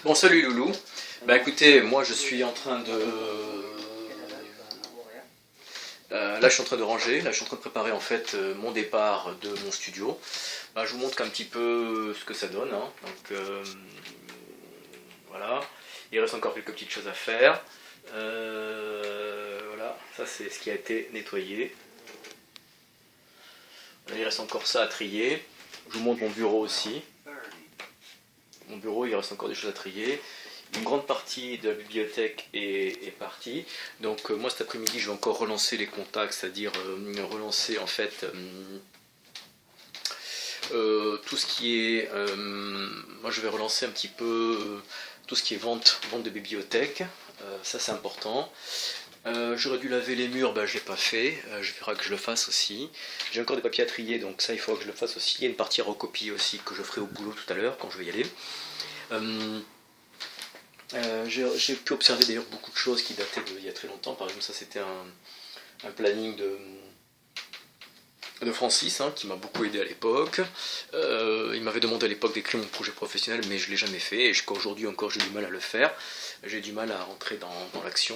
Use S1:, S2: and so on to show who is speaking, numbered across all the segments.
S1: Bon, salut Loulou. Bah écoutez, moi je suis en train de... là je suis en train de ranger, là je suis en train de préparer en fait mon départ de mon studio. Bah, je vous montre un petit peu ce que ça donne, hein. Donc voilà, il reste encore quelques petites choses à faire. Voilà, ça c'est ce qui a été nettoyé. Là, il reste encore ça à trier. Je vous montre mon bureau aussi. Mon bureau, il reste encore des choses à trier. Une grande partie de la bibliothèque est partie. Donc moi cet après-midi, je vais encore relancer les contacts, c'est-à-dire relancer en fait tout ce qui est... moi je vais relancer un petit peu tout ce qui est vente de bibliothèque. Ça c'est important. J'aurais dû laver les murs, je l'ai pas fait, je verrai que je le fasse aussi. J'ai encore des papiers à trier, donc ça il faut que je le fasse aussi. Il y a une partie à recopier aussi que je ferai au boulot tout à l'heure quand je vais y aller. J'ai pu observer d'ailleurs beaucoup de choses qui dataient d'il y a très longtemps. Par exemple, ça c'était un planning de Francis, hein, qui m'a beaucoup aidé à l'époque. Il m'avait demandé à l'époque d'écrire mon projet professionnel, mais je ne l'ai jamais fait, et jusqu'à aujourd'hui encore j'ai du mal à le faire. J'ai du mal à rentrer dans l'action,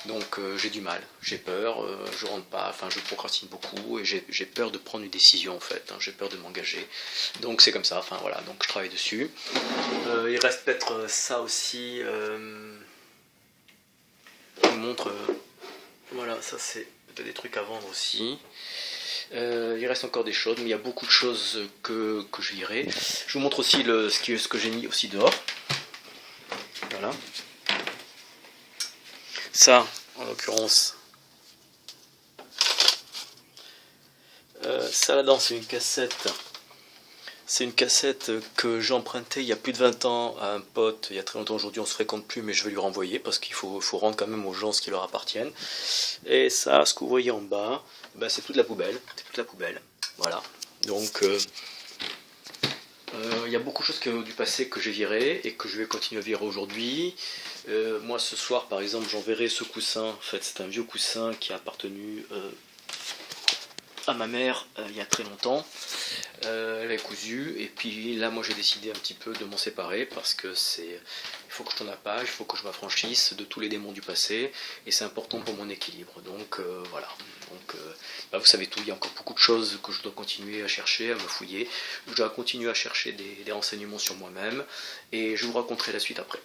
S1: donc j'ai du mal, j'ai peur, je rentre pas, enfin je procrastine beaucoup, et j'ai peur de prendre une décision en fait, hein, j'ai peur de m'engager. Donc c'est comme ça, enfin voilà, donc je travaille dessus. Il reste peut-être ça aussi, je vous montre, voilà, ça c'est peut-être des trucs à vendre aussi. Il reste encore des choses, mais il y a beaucoup de choses que je lirai. Je vous montre aussi ce que j'ai mis aussi dehors. Voilà. Ça, en l'occurrence, ça là-dedans, c'est une cassette. C'est une cassette que j'ai empruntée il y a plus de 20 ans à un pote. Il y a très longtemps, aujourd'hui on se fréquente plus, mais je vais lui renvoyer parce qu'il faut rendre quand même aux gens ce qui leur appartiennent. Et ça, ce que vous voyez en bas, c'est toute la poubelle. C'est toute la poubelle. Voilà. Donc il y a beaucoup de choses du passé que j'ai virées et que je vais continuer à virer aujourd'hui. Moi ce soir par exemple j'enverrai ce coussin. En fait c'est un vieux coussin qui a appartenu à ma mère il y a très longtemps. Elle est cousue, et puis là moi j'ai décidé un petit peu de m'en séparer parce que il faut que je tourne la page, il faut que je m'affranchisse de tous les démons du passé, et c'est important pour mon équilibre. Donc voilà. Donc vous savez tout, il y a encore beaucoup de choses que je dois continuer à chercher, à me fouiller. Je dois continuer à chercher des renseignements sur moi-même, et je vous raconterai la suite après.